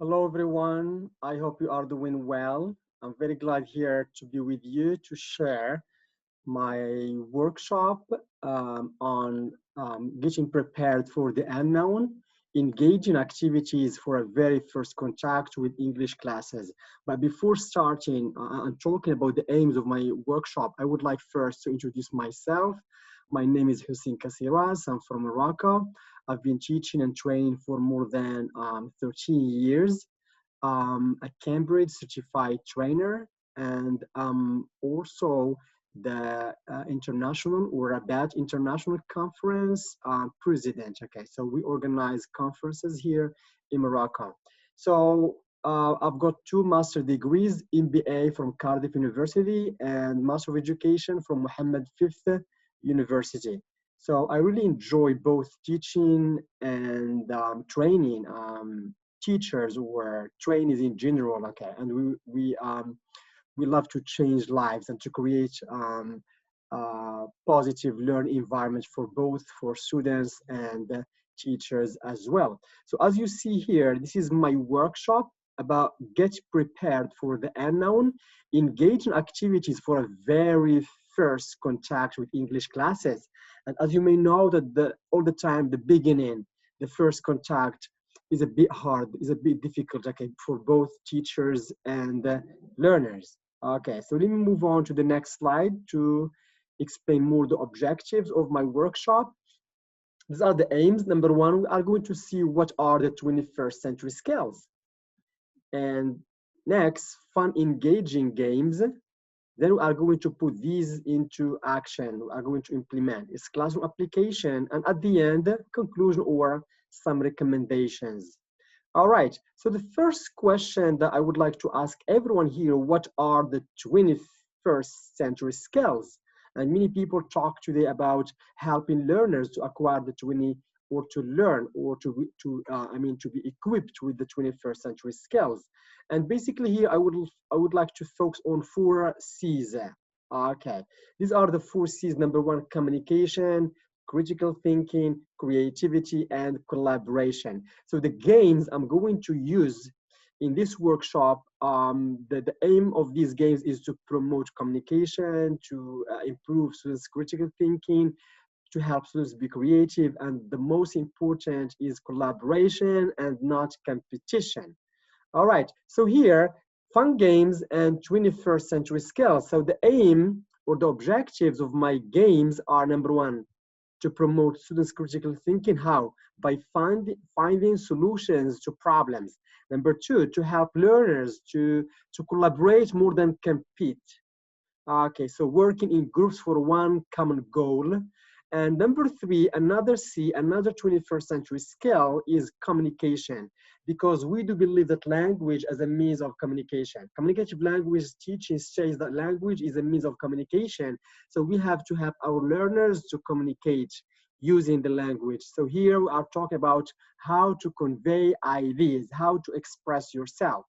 Hello, everyone. I hope you are doing well. I'm very glad here to be with you to share my workshop on getting prepared for the unknown, engaging activities for a very first contact with English classes. But before starting and talking about the aims of my workshop, I would like first to introduce myself. My name is Hussein Kasiras. I'm from Morocco. I've been teaching and training for more than 13 years. A Cambridge certified trainer, and also the international or Rabat International Conference president. Okay, so we organize conferences here in Morocco. So I've got two master degrees, MBA from Cardiff University and Master of Education from Mohammed V University. So I really enjoy both teaching and training. Teachers or trainees in general. Okay, and we love to change lives and to create positive learning environment for both for students and teachers as well. So as you see here, this is my workshop about get prepared for the unknown, engage in activities for a very first contact with English classes. And as you may know that all the time, the beginning, the first contact is a bit hard, is a bit difficult, okay, for both teachers and learners. Okay, so let me move on to the next slide to explain more the objectives of my workshop. These are the aims. Number one, we are going to see what are the 21st century skills. And next, fun, engaging games. Then we are going to put these into action. We are going to implement its classroom application. And at the end, conclusion or some recommendations. All right, so the first question that I would like to ask everyone here, what are the 21st century skills? And many people talk today about helping learners to acquire the 20 or to learn or to be equipped with the 21st century skills. And basically here I would like to focus on 4 C's. Okay, these are the 4 C's. Number one, communication, critical thinking, creativity, and collaboration. So the games I'm going to use in this workshop, the aim of these games is to promote communication, to improve students' critical thinking, to help students be creative, and the most important is collaboration and not competition. All right, so here, fun games and 21st century skills. So the aim or the objectives of my games are number one, to promote students' critical thinking. How? By finding solutions to problems. Number two, to help learners to collaborate more than compete. Okay, so working in groups for one common goal. And number three, another C, another 21st century skill is communication, because we do believe that language as a means of communication. Communicative language teaching says that language is a means of communication. So we have to help our learners to communicate using the language. So here we are talking about how to convey ideas, how to express yourself.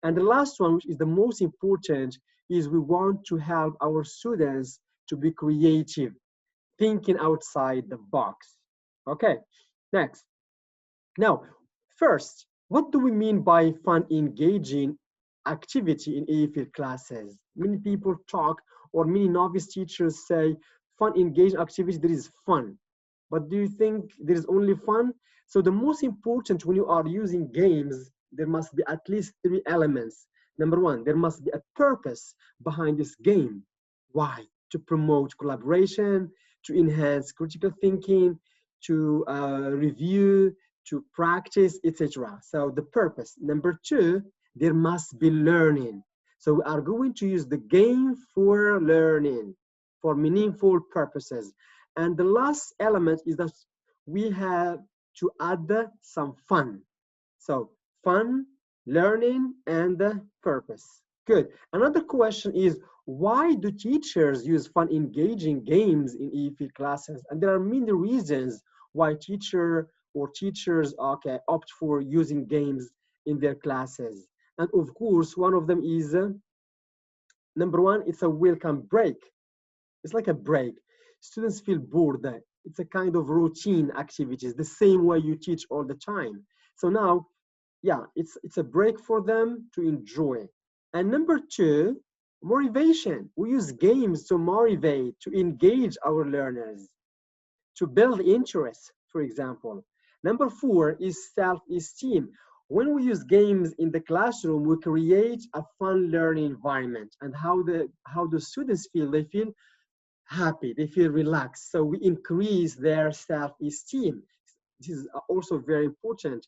And the last one, which is the most important, is we want to help our students to be creative, thinking outside the box. Okay, next. Now, first, what do we mean by fun, engaging activity in EFL classes? Many people talk, or many novice teachers say, fun, engaging activity, there is fun. But do you think there is only fun? So the most important when you are using games, there must be at least 3 elements. Number one, there must be a purpose behind this game. Why? To promote collaboration, to enhance critical thinking, to review, to practice, etc. So the purpose. Number two, there must be learning. So we are going to use the game for learning, for meaningful purposes. And the last element is that we have to add some fun. So fun, learning, and purpose. Good. Another question is, why do teachers use fun, engaging games in EFL classes? And there are many reasons why teachers opt for using games in their classes. And of course, one of them is, number one, it's a welcome break. It's like a break. Students feel bored. It's a kind of routine activities, the same way you teach all the time. So now Yeah, it's a break for them to enjoy. And number two, motivation. We use games to motivate, to engage our learners, to build interest, for example. Number four is self-esteem. When we use games in the classroom, we create a fun learning environment. And how the students feel, they feel happy, they feel relaxed. So we increase their self-esteem. This is also very important.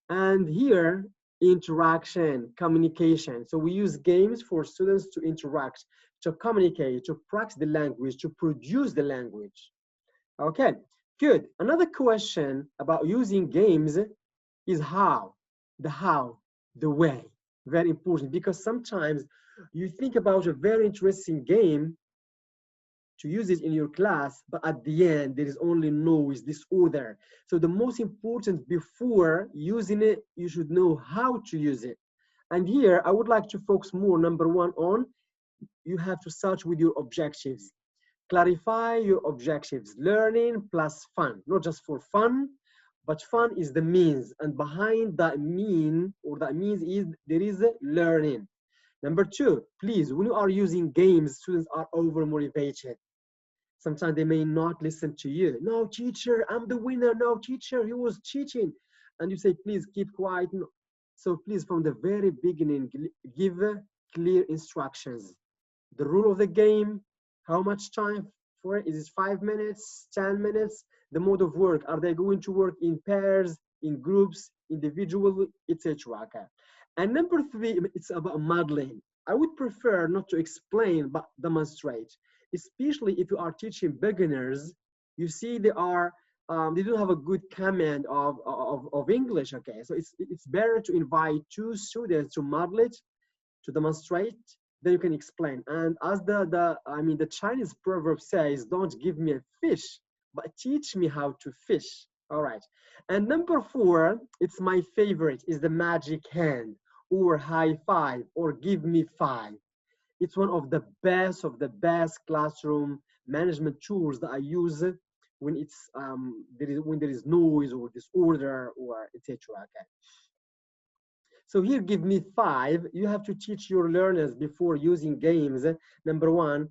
And here, interaction, communication. So we use games for students to interact, to communicate, to practice the language, to produce the language. Okay, good. Another question about using games is how, the way. Very important, because sometimes you think about a very interesting game to use it in your class, but at the end, there is only noise, disorder. So the most important before using it, you should know how to use it. And here, I would like to focus more, number one, on you have to start with your objectives. Clarify your objectives, learning plus fun, not just for fun, but fun is the means. And behind that means is there is learning. Number two, please, when you are using games, students are over motivated. Sometimes they may not listen to you. No, teacher, I'm the winner. No, teacher, he was cheating. And you say, please keep quiet. No. So please, from the very beginning, give clear instructions. The rule of the game, how much time for it? Is it 5 minutes, 10 minutes? The mode of work, are they going to work in pairs, in groups, individual, etc. Okay. And number three, it's about modeling. I would prefer not to explain, but demonstrate, especially if you are teaching beginners. You see, they don't have a good command of English. Okay, so it's better to invite two students to model it, to demonstrate, then you can explain. And as the Chinese proverb says, don't give me a fish, but teach me how to fish. All right. And number four, it's my favorite, is the magic hand or high five or give me five. It's one of the best classroom management tools that I use when when there is noise or disorder or etc. Okay. So here, give me five. You have to teach your learners before using games. Number one,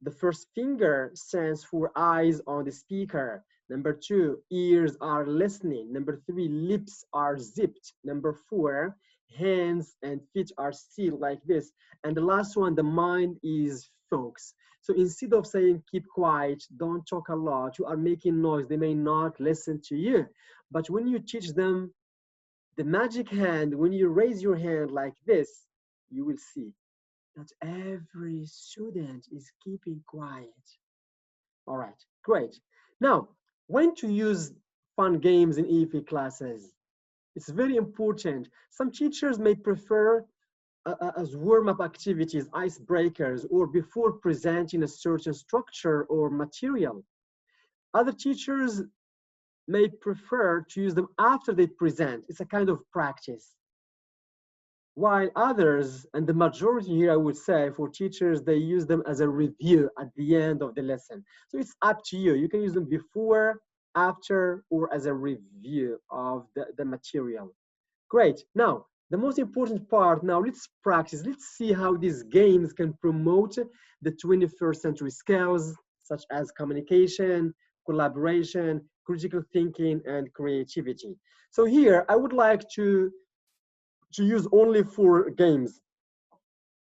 the first finger stands for eyes on the speaker. Number two, ears are listening. Number three, lips are zipped. Number four, hands and feet are still like this. And the last one, the mind is focused. So instead of saying keep quiet, don't talk a lot, you are making noise, they may not listen to you. But when you teach them the magic hand, when you raise your hand like this, you will see that every student is keeping quiet. All right, great. Now, when to use fun games in EFL classes? It's very important. Some teachers may prefer as warm-up activities, icebreakers, or before presenting a certain structure or material. Other teachers may prefer to use them after they present. It's a kind of practice. While others, and the majority here, I would say, for teachers, they use them as a review at the end of the lesson. So it's up to you. You can use them before, after, or as a review of the material. Great. Now, the most important part, now let's practice. Let's see how these games can promote the 21st century skills, such as communication, collaboration, critical thinking, and creativity. So here, I would like to use only 4 games.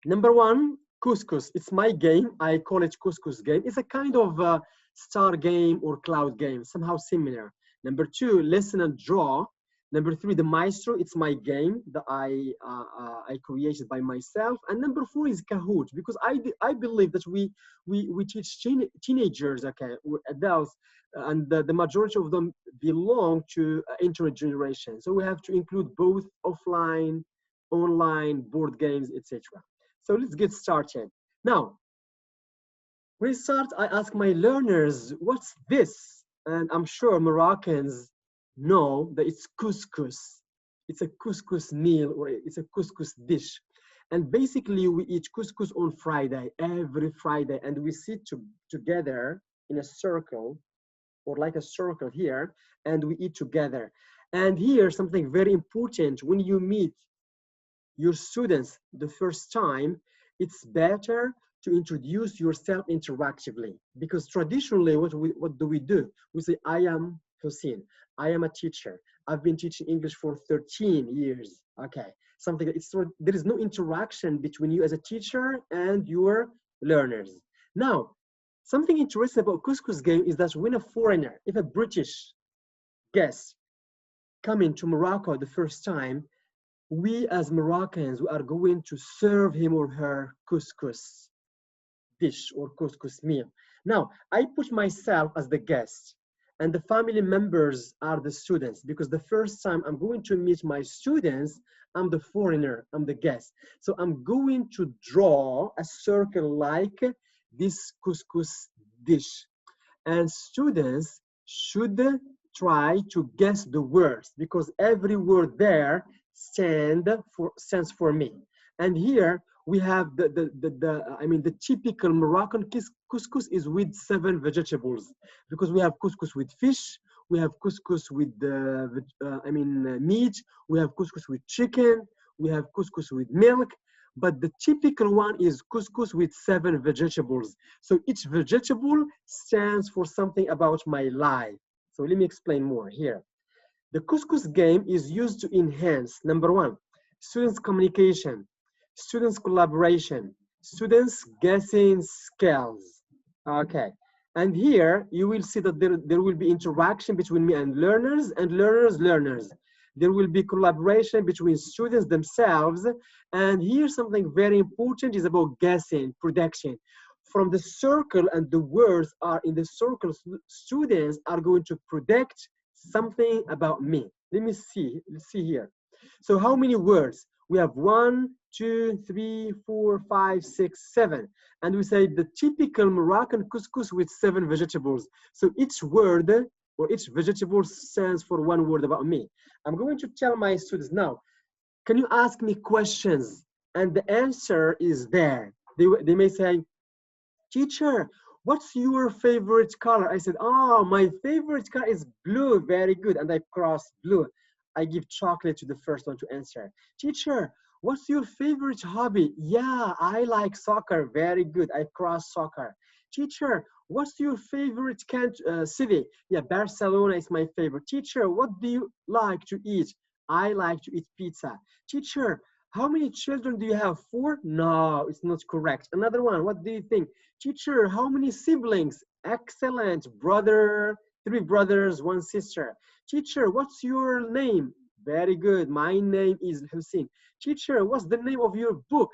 Number one, Couscous. It's my game. I call it Couscous game. It's a kind of star game or cloud game, somehow similar. Number two, listen and draw. Number three, the maestro. It's my game that I created by myself. And number four is kahoot, because I believe that we teach teenagers, okay, or adults, and the majority of them belong to internet generation. So we have to include both offline, online, board games, etc. So let's get started. Now, when I start, I ask my learners, what's this? And I'm sure Moroccans know that it's couscous. It's a couscous meal, or it's a couscous dish. And basically, we eat couscous on Friday, every Friday, and we sit together in a circle or like a circle here, and we eat together. And here, something very important, when you meet your students the first time, it's better to introduce yourself interactively, because traditionally what do we do? We say, I am Hussein, I am a teacher, I've been teaching English for 13 years. Okay, something that it's there is no interaction between you as a teacher and your learners. Now, something interesting about Couscous game is that when a foreigner, if a British guest coming to Morocco the first time, we as Moroccans, we are going to serve him or her couscous dish or couscous meal. Now, I put myself as the guest, and the family members are the students, because the first time I'm going to meet my students, I'm the foreigner, I'm the guest. So I'm going to draw a circle like this couscous dish, and students should try to guess the words, because every word there stands for me. And here we have the typical Moroccan couscous is with 7 vegetables, because we have couscous with fish, we have couscous with meat, we have couscous with chicken, we have couscous with milk, but the typical one is couscous with 7 vegetables. So each vegetable stands for something about my life. So let me explain more here. The couscous game is used to enhance, number one, students' communication, students' collaboration, students' guessing skills. Okay. And here you will see that there will be interaction between me and learners. There will be collaboration between students themselves. And here something very important is about guessing, prediction. From the circle, and the words are in the circle, students are going to predict something about me. Let's see here. So how many words? We have 1, 2, 3, 4, 5, 6, 7. And we say the typical Moroccan couscous with 7 vegetables. So each word or each vegetable stands for one word about me. I'm going to tell my students now, can you ask me questions? And the answer is there. They may say, teacher, what's your favorite color? I said, oh, my favorite color is blue. Very good. And I cross blue. I give chocolate to the first one to answer. Teacher, what's your favorite hobby? Yeah, I like soccer. Very good. I cross soccer. Teacher, what's your favorite city? Yeah, Barcelona is my favorite. Teacher, what do you like to eat? I like to eat pizza. Teacher, how many children do you have? 4? No, it's not correct. Another one, what do you think? Teacher, how many siblings? Excellent. Brother, 3 brothers, 1 sister. Teacher, what's your name? Very good. My name is Hussein. Teacher, what's the name of your book?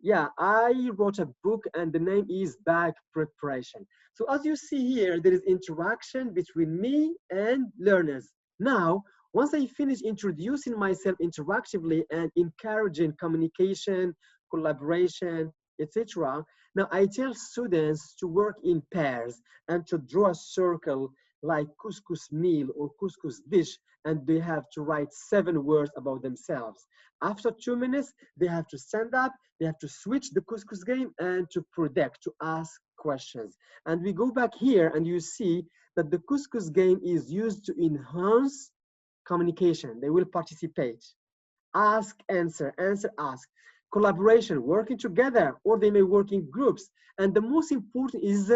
Yeah, I wrote a book and the name is Bag Preparation. So as you see here, there is interaction between me and learners. Now, once I finish introducing myself interactively and encouraging communication, collaboration, etc., now I tell students to work in pairs and to draw a circle like couscous meal or couscous dish, and they have to write 7 words about themselves. After 2 minutes, they have to stand up, they have to switch the couscous game and to predict, to ask questions. And we go back here and you see that the couscous game is used to enhance communication. They will participate. Ask, answer, answer, ask. Collaboration, working together, or they may work in groups. And the most important is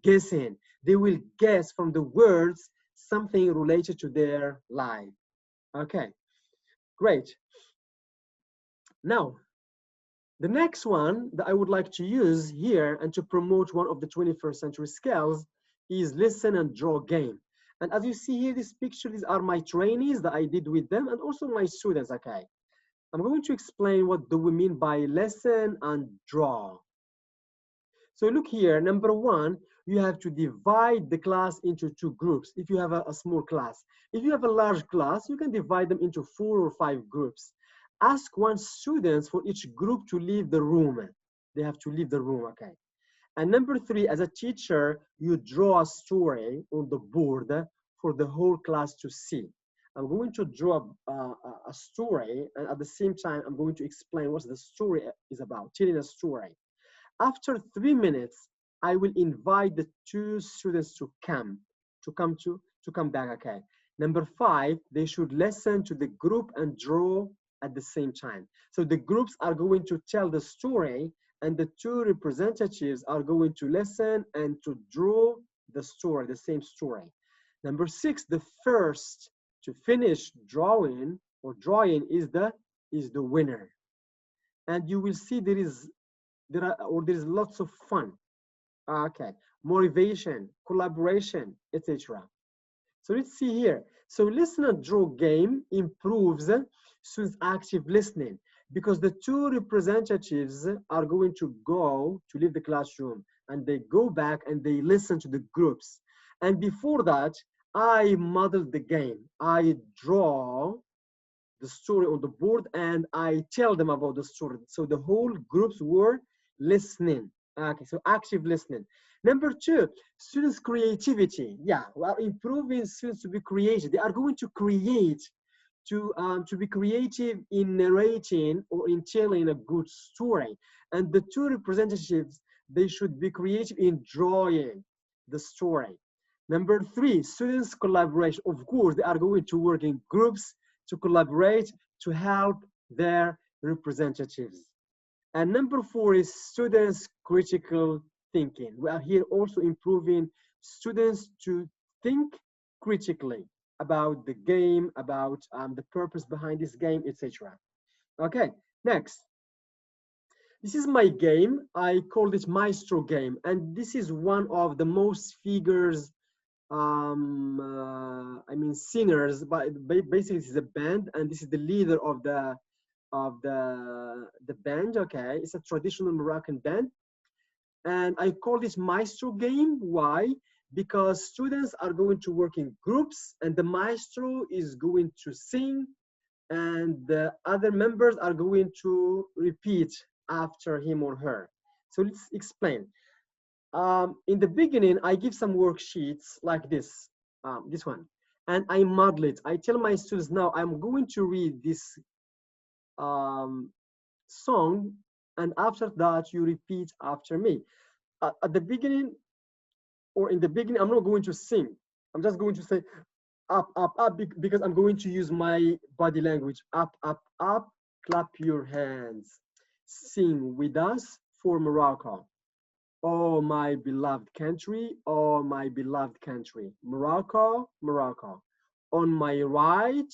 guessing. They will guess from the words something related to their life. Okay, great. Now, the next one that I would like to use here and to promote one of the 21st century skills is listen and draw game. And as you see here, this picture, these are my trainees that I did with them and also my students, okay? I'm going to explain what do we mean by listen and draw. So look here, number 1, you have to divide the class into 2 groups if you have a small class. If you have a large class, you can divide them into 4 or 5 groups. Ask 1 student for each group to leave the room. They have to leave the room, okay? And number 3, as a teacher, you draw a story on the board for the whole class to see. I'm going to draw a story, and at the same time, I'm going to explain what the story is about, telling a story. After 3 minutes, I will invite the 2 students to come to come back. Okay. Number 5, they should listen to the group and draw at the same time. So the groups are going to tell the story, and the 2 representatives are going to listen and to draw the story, the same story. Number 6, the first to finish drawing is the winner. And you will see there is lots of fun. Okay, motivation, collaboration, etc. So let's see here. So listen and draw game improves students' active listening, because the 2 representatives are going to leave the classroom, and they go back and they listen to the groups. And before that, I modeled the game. I draw the story on the board and I tell them about the story. So the whole groups were listening. Okay, so active listening. Number 2, students' creativity. Yeah, we are improving students to be creative. They are going to create, to be creative in narrating or in telling a good story. And the 2 representatives, they should be creative in drawing the story. Number 3, students' collaboration. Of course, they are going to work in groups to collaborate to help their representatives. And number 4 is students' critical thinking. We are here also improving students to think critically about the game, about the purpose behind this game, etc. Okay, next. This is my game. I called it Maestro game, and this is one of the most figures singers, but basically this is a band, and this is the leader of the band. Okay, it's a traditional Moroccan band, and I call this maestro game. Why? Because students are going to work in groups, and the maestro is going to sing, and the other members are going to repeat after him or her. So let's explain. In the beginning, I give some worksheets like this one, and I model it. I tell my students, now I'm going to read this song, and after that, you repeat after me. At the beginning, or in the beginning, I'm not going to sing. I'm just going to say up, up, up, because I'm going to use my body language. Up, up, up, clap your hands. Sing with us for Morocco. Oh, my beloved country, oh, my beloved country. Morocco, Morocco. On my right,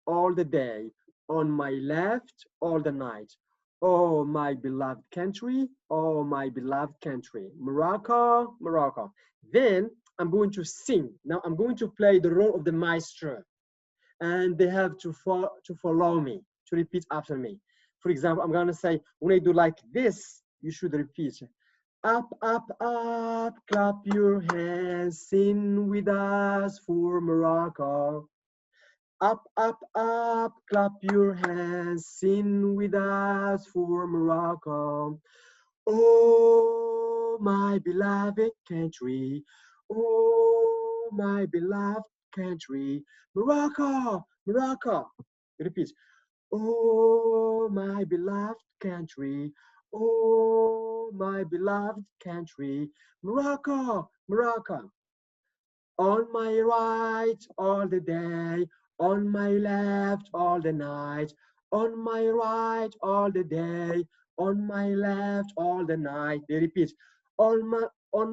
all the day. On my left, all the night. Oh, my beloved country, oh, my beloved country. Morocco, Morocco. Then I'm going to sing. Now I'm going to play the role of the maestro. And they have to follow me, to repeat after me. For example, I'm going to say, when I do like this, you should repeat. Up, up, up, clap your hands, sing with us for Morocco. Up, up, up, clap your hands, sing with us for Morocco. Oh, my beloved country, oh, my beloved country, Morocco, Morocco. Repeat. Oh, my beloved country, oh, my beloved country, Morocco, Morocco. On my right all the day, on my left all the night, on my right all the day, on my left all the night. They repeat, on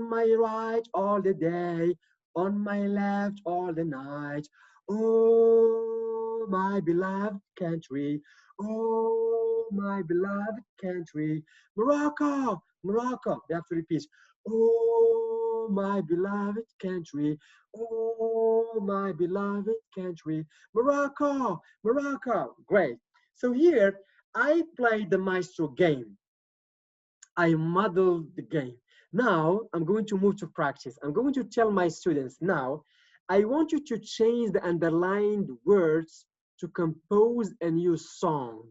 my right all the day, on my left all the night. Oh, my beloved country, oh, my beloved country, Morocco, Morocco. They have to repeat, oh, my beloved country, oh, my beloved country, Morocco, Morocco. Great. So here, I played the maestro game. I modeled the game. Now, I'm going to move to practice. I'm going to tell my students, now, I want you to change the underlined words to compose a new song.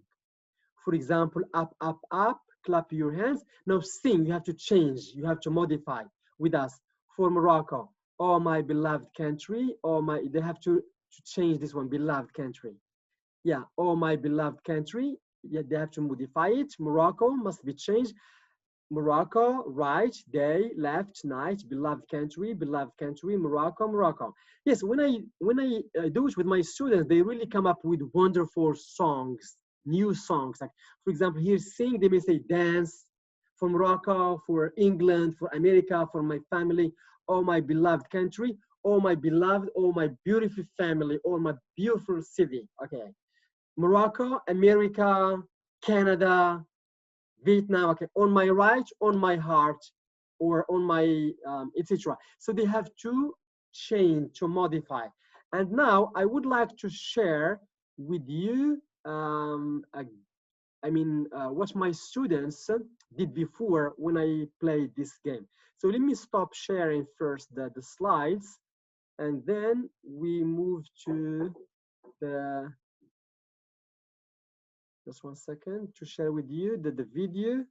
For example, up, up, up, clap your hands. Now sing, you have to change, you have to modify with us. For Morocco, oh, my beloved country, oh, my, they have to change this one, beloved country. Yeah, oh, my beloved country, yeah, they have to modify it. Morocco must be changed. Morocco, right, day, left, night, beloved country, Morocco, Morocco. Yes, when I do it with my students, they really come up with wonderful songs, new songs. Like for example, here sing, they may say dance for Morocco, for England, for America, for my family, oh my beloved country, oh my beloved, oh my beautiful family, oh my beautiful city. Okay, Morocco, America, Canada, Vietnam, okay, on my right, on my heart, or on my, etc. So they have to change, to modify. And now I would like to share with you, what my students did before when I played this game. So let me stop sharing first the slides, and then we move to the, just one second, to share with you the video,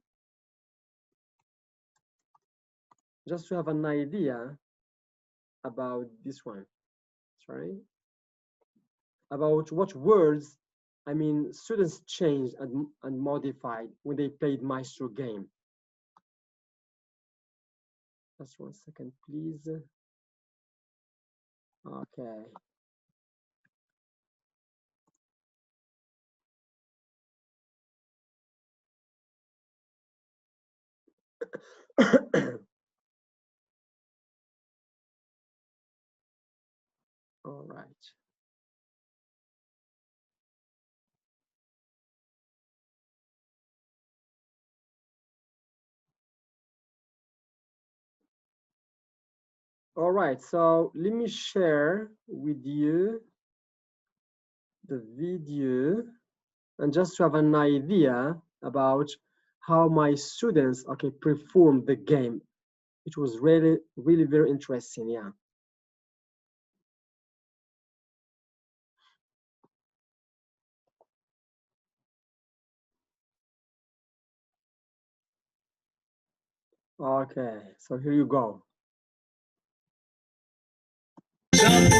just to have an idea about this one, sorry, about what words, students changed and modified when they played Maestro game. Just one second, please. Okay. All right. All right, so let me share with you the video, and just to have an idea about how my students, okay, performed the game. It was really, really very interesting, yeah. Okay, so here you go. Jump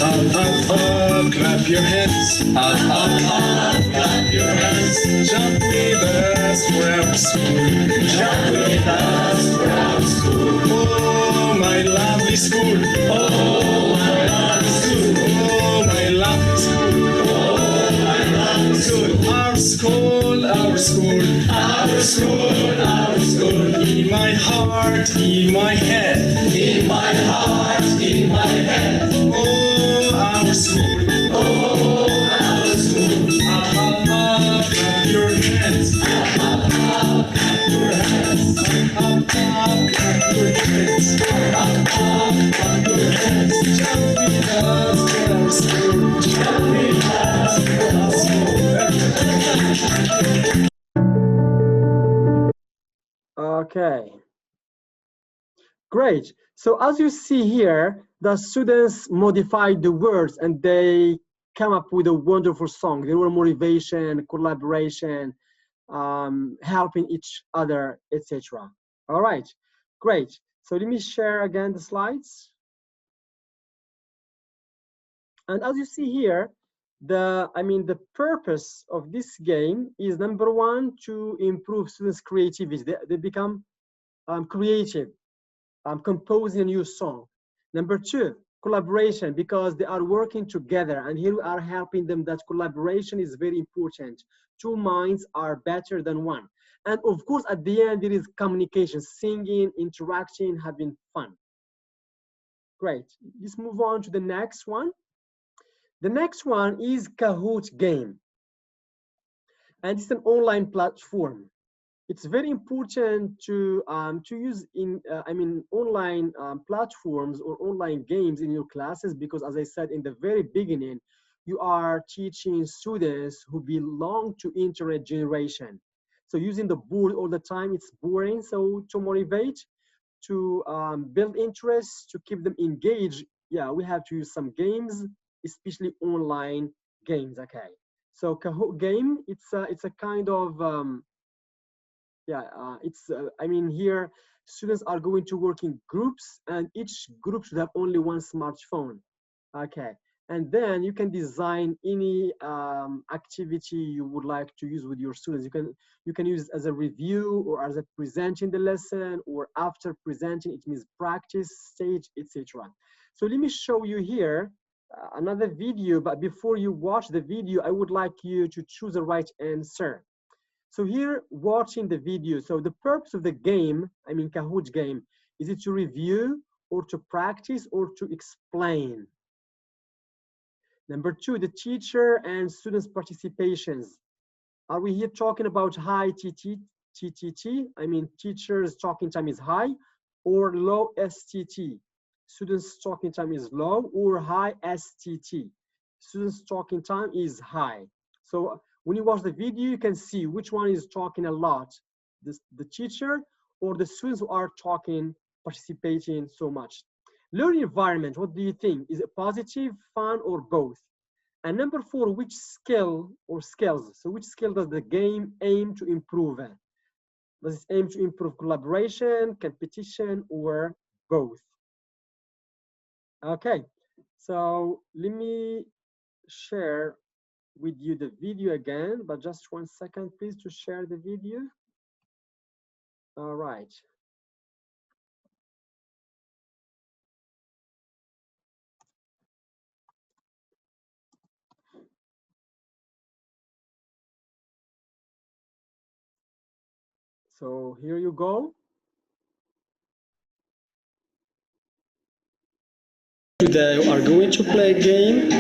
up, up, up, clap your hands. Up, up, up, clap your hands. Jump with us for our school. Jump with us for our school. Oh, my lovely school. Oh, my lovely school. Oh, my lovely school. Oh, my lovely school. Our school, our school. Our school, our school. In my heart, in my head. In my heart, in my head. Oh, our school. Oh, our school. Clap your hands. Clap your hands. Clap your hands. Clap your hands. Jump with us to our school. Jump with us to our school. Okay. Great. So as you see here, the students modified the words and they come up with a wonderful song. There were motivation, collaboration, helping each other, etc. All right, great. So let me share again the slides. And as you see here, the purpose of this game is, number one, to improve students' creativity. They become creative. Composing a new song. Number two, collaboration, because they are working together, and here we are helping them. That collaboration is very important. Two minds are better than one. And of course, at the end, there is communication, singing, interacting, having fun. Great. Let's move on to the next one. The next one is Kahoot game. And it's an online platform. It's very important to use online platforms or online games in your classes, because as I said in the very beginning, you are teaching students who belong to internet generation. So using the board all the time, it's boring. So to motivate, to build interest, to keep them engaged, yeah, we have to use some games, especially online games. Okay, so Kahoot game, it's a kind of here students are going to work in groups, and each group should have only one smartphone. Okay, And then you can design any activity you would like to use with your students. You can use it as a review or as a presenting the lesson, or after presenting, it means practice stage, etc. So let me show you here another video, but before you watch the video, I would like you to choose the right answer. So here, watching the video, so the purpose of the game, I mean Kahoot game, is it to review or to practice or to explain? Number two, the teacher and students' participations. Are we here talking about high TTT? I mean, teachers' talking time is high, or low STT? Students' talking time is low, or high STT? Students' talking time is high. So when you watch the video, you can see which one is talking a lot, the teacher or the students who are talking, participating so much. Learning environment, what do you think? Is it positive, fun, or both? And number four, which skill or skills? So which skill does the game aim to improve? Does it aim to improve collaboration, competition, or both? Okay, so let me share with you the video again, but just 1 second, please, to share the video. All right. So here you go. Today we are going to play a game,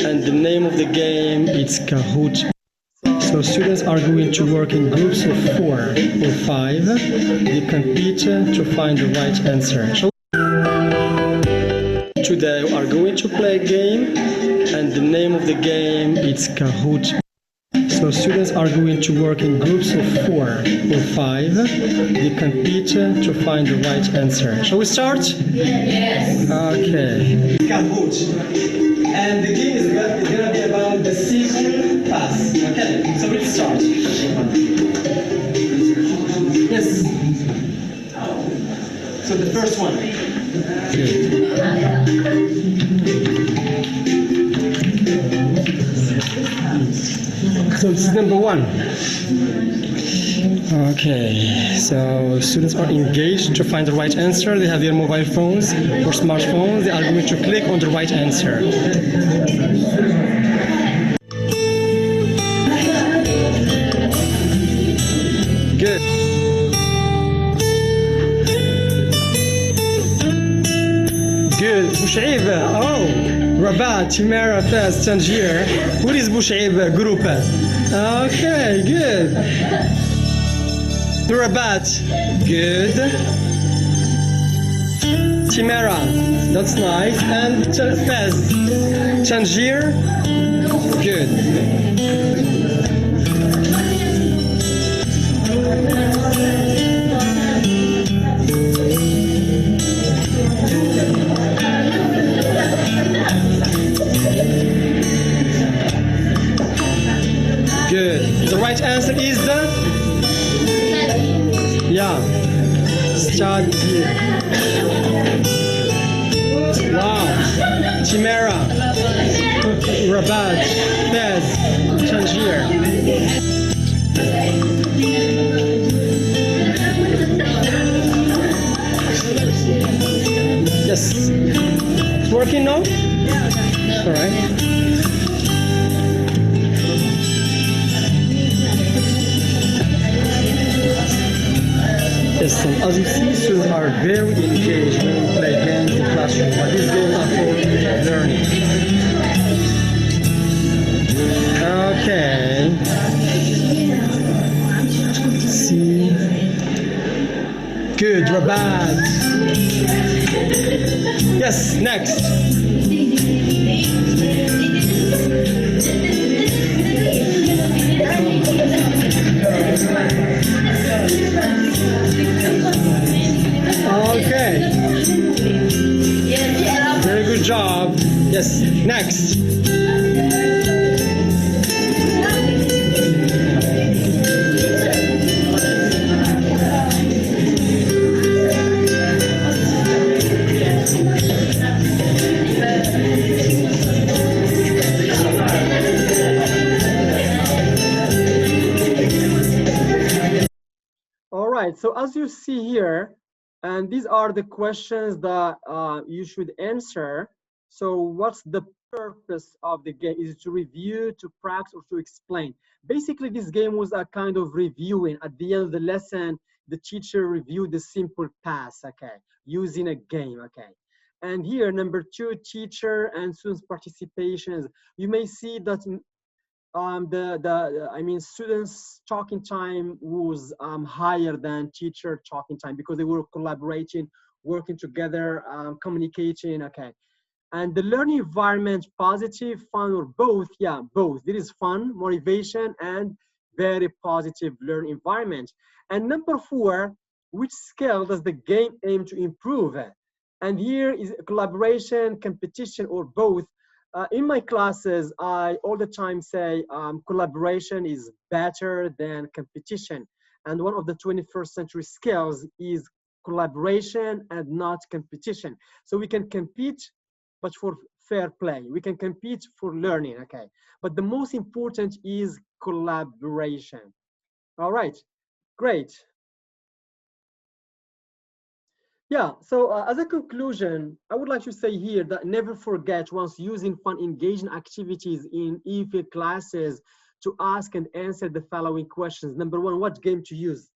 and the name of the game is Kahoot. So students are going to work in groups of 4 or 5. They compete to find the right answer. Today we are going to play a game, and the name of the game is Kahoot. So students are going to work in groups of 4 or 5. They compete to find the right answer. Shall we start? Yes. Okay. Kahoot. And the game is going to be about the simple pass. Okay. So let's start. Yes. So the first one. So this is number 1. Okay, so students are engaged to find the right answer. They have their mobile phones or smartphones. They are going to click on the right answer. Good. Good. Bouchaiba. Oh, Rabat, Chimera, Fez, Tangier. What is Bouchaiba group? Okay, good. Rabat, good. Chimera, that's nice. And Fez, Tangier, good. Good. The right answer is the Stadi. Wow. Chimera, Rabat, Fez, Tangier. Yes. It's working now? All right. Yes, and as you see, students are very engaged when we play games in the classroom, but these games are for learning. Okay. Let's see. Good, Rabat. Yes, next. Okay. Very good job. Yes, next. So as you see here, and these are the questions that you should answer. So what's the purpose of the game? Is it to review, to practice, or to explain? Basically, this game was a kind of reviewing. At the end of the lesson, the teacher reviewed the simple past, okay, using a game, okay. And here, number 2, teacher and students' participations. You may see that students talking time was higher than teacher talking time because they were collaborating, working together, communicating, okay. And the learning environment, positive, fun, or both? Yeah, both. There is fun, motivation, and very positive learning environment. And number 4, which skill does the game aim to improve? And here is collaboration, competition, or both. In my classes, I all the time say collaboration is better than competition. And one of the 21st century skills is collaboration and not competition. So we can compete, but for fair play. We can compete for learning, okay? But the most important is collaboration. All right, great. Yeah, so as a conclusion, I would like to say here that never forget, once using fun, engaging activities in EFL classes, to ask and answer the following questions. Number 1, what game to use?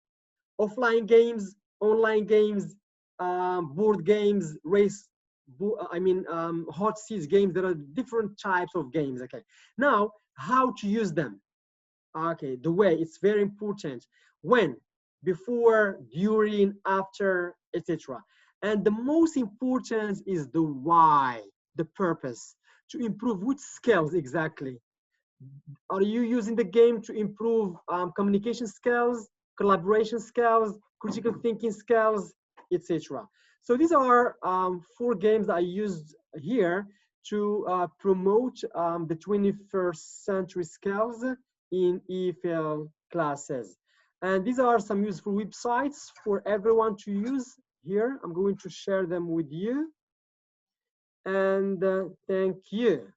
Offline games, online games, board games, hot seats games. There are different types of games, okay? Now, how to use them? Okay, the way, it's very important. When? Before, during, after, etc. And the most important is the why, the purpose. To improve which skills exactly? Are you using the game to improve communication skills, collaboration skills, critical thinking skills, etc.? So these are 4 games that I used here to promote the 21st century skills in EFL classes. And these are some useful websites for everyone to use here. I'm going to share them with you. And thank you.